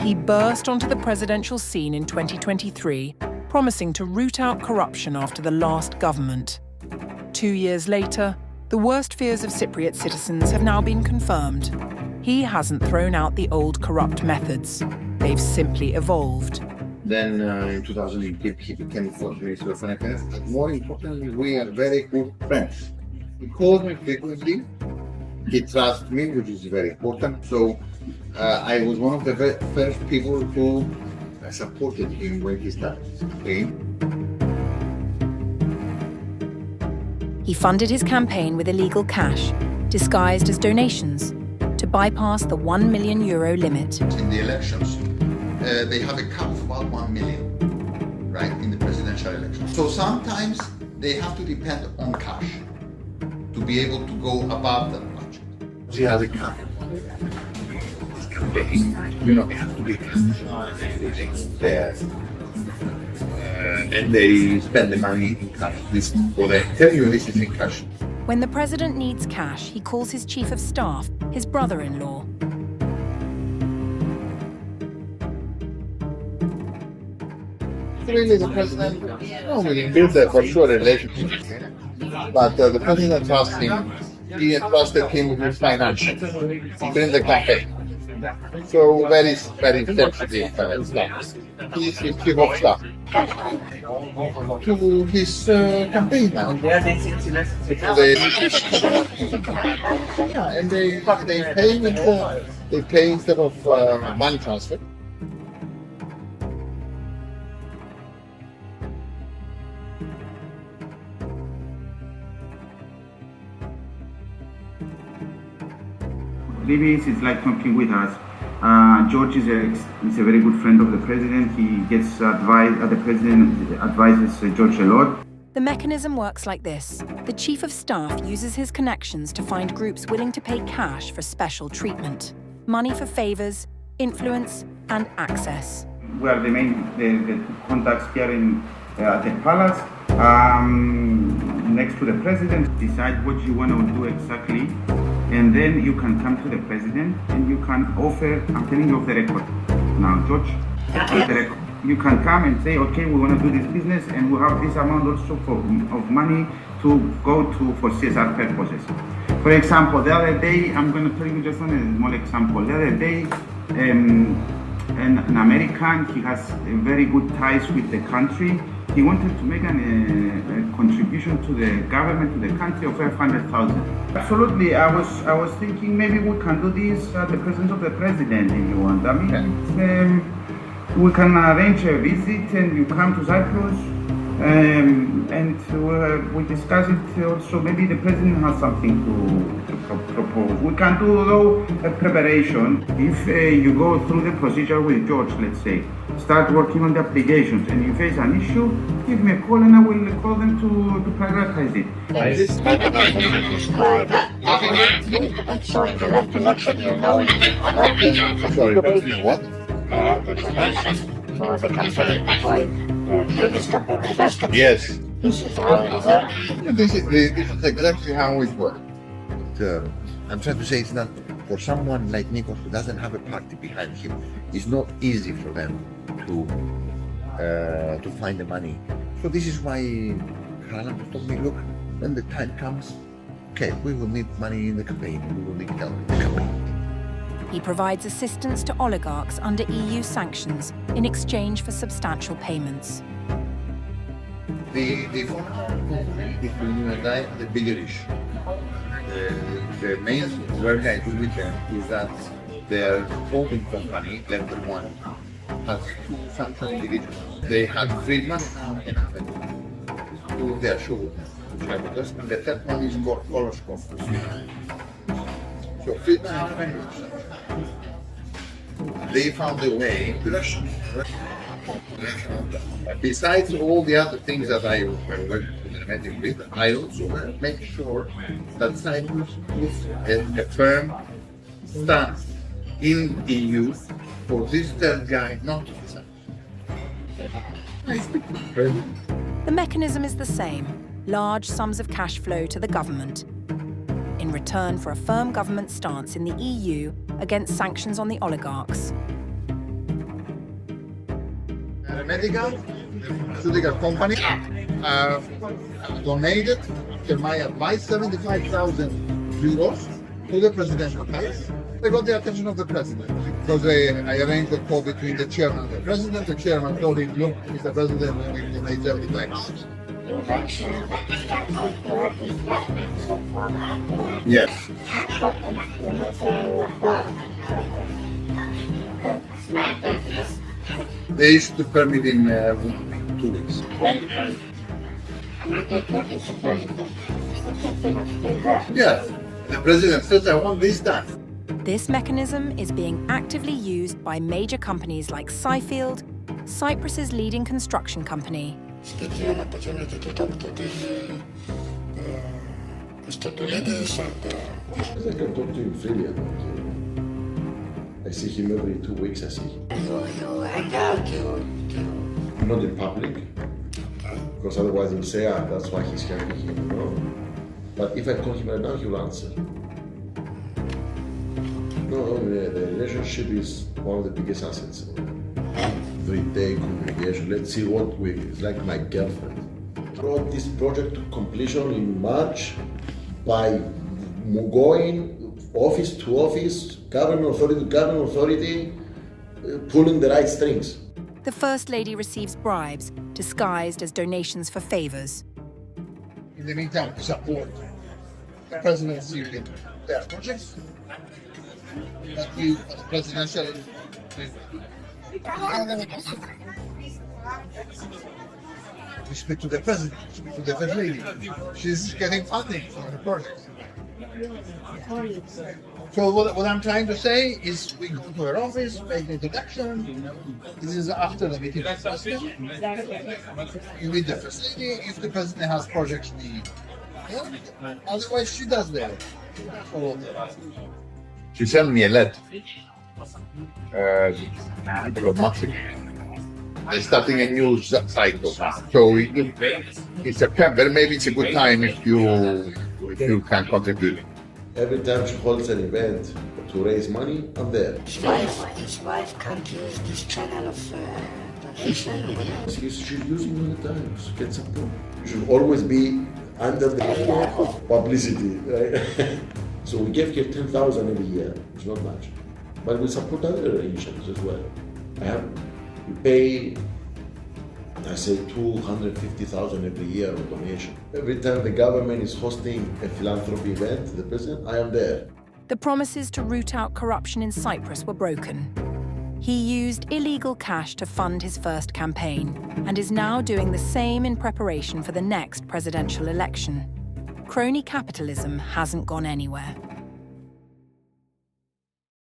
He burst onto the presidential scene in 2023, promising to root out corruption after the last government. 2 years later, the worst fears of Cypriot citizens have now been confirmed. He hasn't thrown out the old corrupt methods. They've simply evolved. Then in 2008, he became fourth minister of finance. But more importantly, we are very good friends. He calls me frequently. He trusts me, which is very important. So I was one of the first people who supported him when he started campaign. He funded his campaign with illegal cash, disguised as donations, to bypass the €1 million limit. In the elections, they have a cap of about 1 million, right, in the presidential election. So sometimes they have to depend on cash to be able to go above that budget. He has a cap. His campaign, they have to be there. And they spend the money in cash. This is in cash. When the president needs cash, he calls his chief of staff, his brother-in-law. Really, the president, we built a for sure relationship. But the president trusts him. He entrusted him with financial during the campaign. So very sensitive stuff. He's his chief of staff to his campaign now. And they pay instead of money transfer. Libya is like talking with us. George is a very good friend of the president. He gets advice. The president advises George a lot. The mechanism works like this. The chief of staff uses his connections to find groups willing to pay cash for special treatment, money for favors, influence, and access. We are the contacts here at the palace, next to the president. Decide what you want to do exactly. And then you can come to the president and you can offer, I'm telling you off the record now, George, off the record. You can come and say, okay, we want to do this business and we have this amount also of money to go for CSR purposes. For example, the other day, I'm going to tell you just one small example. The other day, an American, he has very good ties with the country. He wanted to make a contribution to the government, to the country of 500,000. Absolutely, I was thinking maybe we can do this at the presence of the president if you want. I mean, we can arrange a visit and you come to Cyprus and we discuss it also. Maybe the president has something to propose. We can do though a preparation. If you go through the procedure with George, let's say, start working on the applications and you face an issue, give me a call and I will call them to prioritize it. Sorry, what? For the campaign Yes. This is exactly how it works. I'm trying to say it's not for someone like Nikos who doesn't have a party behind him. It's not easy for them to find the money. So this is why Harlan told me, look, when the time comes, okay, we will need money in the campaign. We will need help in the campaign. He provides assistance to oligarchs under EU sanctions in exchange for substantial payments. The conflict between you and I is the bigger issue. The main work I do with them is that their holding company, Lender One, has two functional individuals. They have Friedman and Avenue, who they are sure, and the third one is Koloskov. So Friedman and Avenue, they found a way to Russia. Besides all the other things that I work with, I also make sure that Cyprus puts a firm stance in the EU for this third guy not to be signed. The mechanism is the same. large sums of cash flow to the government in return for a firm government stance in the EU against sanctions on the oligarchs. Medical, the pharmaceutical company, donated, after my advice, 75,000 euros to the presidential case. They got the attention of the president because I arranged a call between the chairman and the president. The chairman told him, look, Mr. President, we donate 75,000. Yes. They issued the permit in 2 weeks. Yeah, the president says, I want this done. This mechanism is being actively used by major companies like Cyfield, Cyprus's leading construction company. I like I talk to him freely about it. I see him every 2 weeks, I see him. You hang out, Not in public, because otherwise he'll say, that's why he's having him. No. But if I call him right now, he'll answer. No, the relationship is one of the biggest assets. Everyday communication. Let's see what it's like my girlfriend. Brought this project to completion in March by going office to office, government authority to government authority, pulling the right strings. The First Lady receives bribes disguised as donations for favours. In the meantime, to support the presidency in their projects. But you, as presidential, we speak to the president, speak to the first lady. She's getting funding for the project. So what I'm trying to say is we go to her office, make the introduction. This is after the meeting with the president. You meet the first lady if the president has projects need. Yeah? Otherwise she does that. She sent me a letter. Months ago. They're starting a new cycle. So in September, maybe it's a good time if you can contribute. Every time she holds an event to raise money, I'm there. His wife can't use this channel of donation. She's using all the time to get support. You should always be under the publicity, right? So we gave her 10,000 every year. It's not much, but we support other initiatives as well. We pay, I say, 250,000 every year of donation. Every time the government is hosting a philanthropy event, the president, I am there. The promises to root out corruption in Cyprus were broken. He used illegal cash to fund his first campaign and is now doing the same in preparation for the next presidential election. Crony capitalism hasn't gone anywhere.